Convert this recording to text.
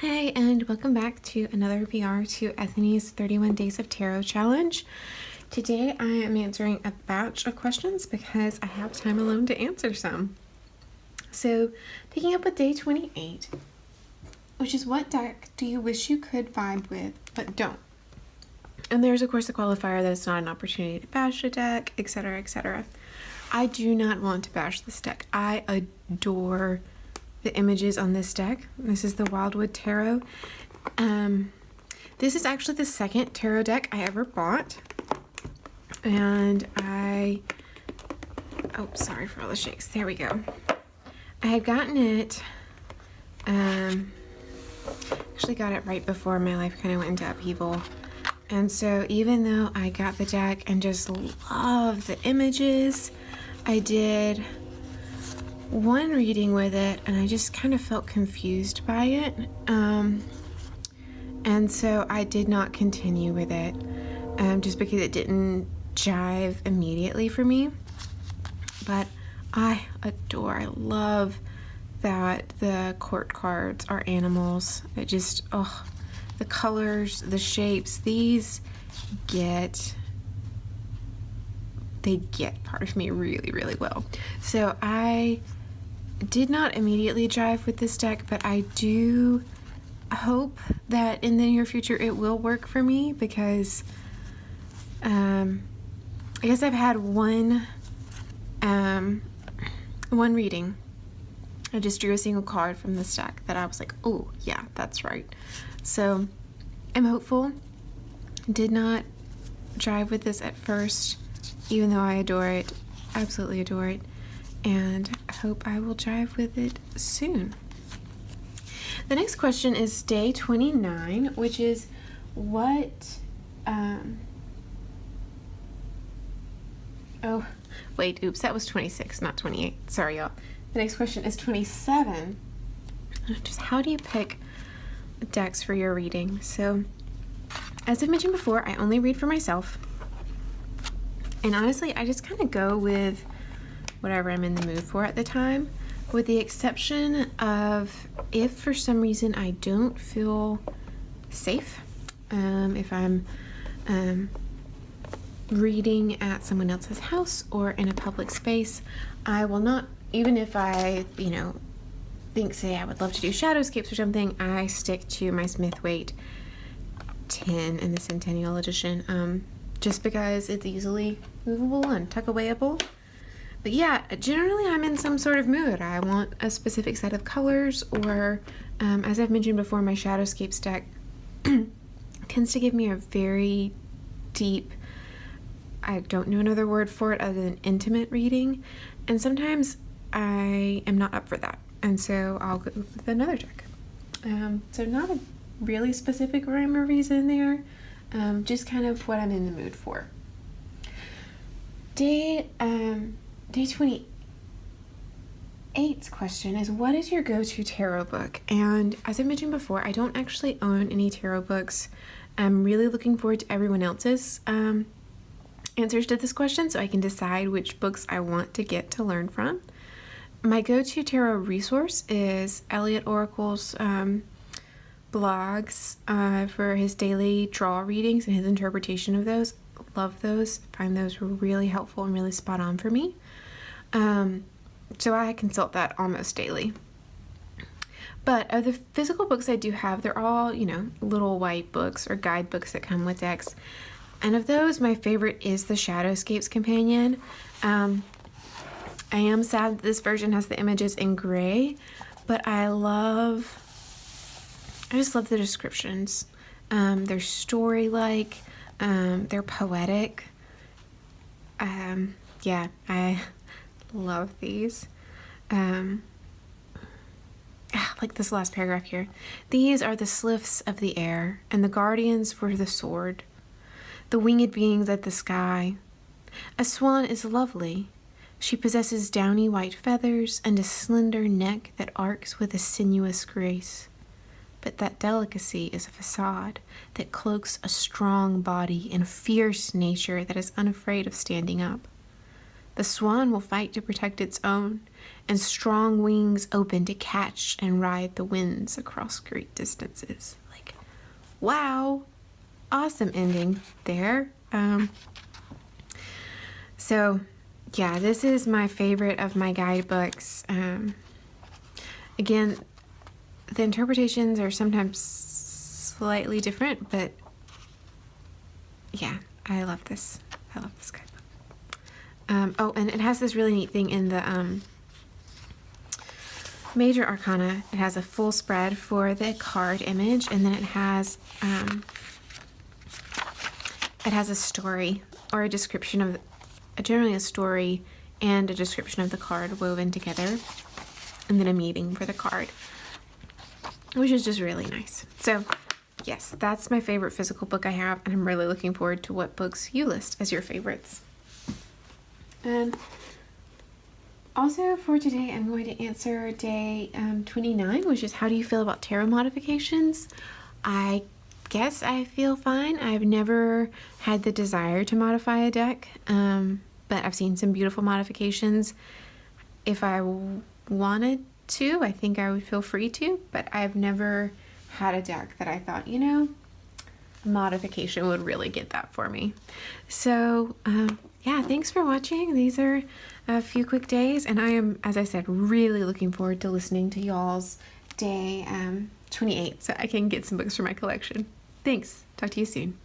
Hey, and welcome back to another PR to Ethony's 31 Days of Tarot Challenge. Today I am answering a batch of questions because I have time alone to answer some. So, picking up with day 28, which is what deck do you wish you could vibe with but don't? And there's of course the qualifier that it's not an opportunity to bash a deck, etc., etc. I do not want to bash this deck. I adore the images on this deck. This is the Wildwood Tarot. This is actually the second tarot deck I ever bought. And oh, sorry for all the shakes. There we go. I had gotten it, actually got it right before my life kind of went into upheaval. And so even though I got the deck and just love the images, I did one reading with it and I just kind of felt confused by it, and so I did not continue with it, just because it didn't jive immediately for me. But I love that the court cards are animals. It just, the colors, the shapes, they get part of me really, really well. So I did not immediately jive with this deck, but I do hope that in the near future it will work for me, because I guess I've had one reading. I just drew a single card from this deck that I was like, oh yeah, that's right. So I'm hopeful. Did not jive with this at first, even though I adore it, absolutely adore it, and I hope I will jive with it soon. The next question is day 29, which is what, oh, wait, oops, that was 26, not 28. Sorry, y'all. The next question is 27. Just how do you pick decks for your reading? So, as I've mentioned before, I only read for myself. And honestly, I just kind of go with whatever I'm in the mood for at the time, with the exception of if for some reason I don't feel safe, if I'm reading at someone else's house or in a public space, I will not, even if I, think, say, I would love to do shadowscapes or something, I stick to my Smith-Waite 10 in the Centennial Edition, just because it's easily movable and tuck-awayable. But yeah, generally I'm in some sort of mood. I want a specific set of colors, or as I've mentioned before, my Shadowscapes deck tends to give me a very deep, I don't know another word for it other than intimate reading, and sometimes I am not up for that, and so I'll go with another deck. So not a really specific rhyme or reason there, just kind of what I'm in the mood for. Day 28's question is, what is your go-to tarot book? And as I mentioned before, I don't actually own any tarot books. I'm really looking forward to everyone else's answers to this question so I can decide which books I want to get to learn from. My go-to tarot resource is Elliot Oracle's blogs for his daily draw readings and his interpretation of those. Love those. Find those really helpful and really spot on for me. So I consult that almost daily. But of the physical books I do have, they're all, little white books or guidebooks that come with decks. And of those, my favorite is the Shadowscapes Companion. I am sad that this version has the images in gray, but I just love the descriptions. They're story-like, they're poetic. Yeah, I love these. Like this last paragraph here. These are the sylphs of the air, and the guardians for the sword, the winged beings of the sky. A swan is lovely. She possesses downy white feathers and a slender neck that arcs with a sinuous grace. But that delicacy is a facade that cloaks a strong body and fierce nature that is unafraid of standing up. The swan will fight to protect its own, and strong wings open to catch and ride the winds across great distances. Like, wow, awesome ending there. So yeah, this is my favorite of my guidebooks. Again, the interpretations are sometimes slightly different, but yeah, I love this. I love this guidebook. Oh, and it has this really neat thing in the Major Arcana. It has a full spread for the card image, and then it has a story or a description of, generally a story and a description of the card woven together, and then a meaning for the card, which is just really nice. So yes, that's my favorite physical book I have, and I'm really looking forward to what books you list as your favorites. And also for today, I'm going to answer day 29, which is, how do you feel about tarot modifications? I guess I feel fine. I've never had the desire to modify a deck, but I've seen some beautiful modifications. If I wanted to, I think I would feel free to, but I've never had a deck that I thought, you know, modification would really get that for me. So yeah, thanks for watching. These are a few quick days, and I am, as I said, really looking forward to listening to y'all's day 28, so I can get some books for my collection. Thanks. Talk to you soon.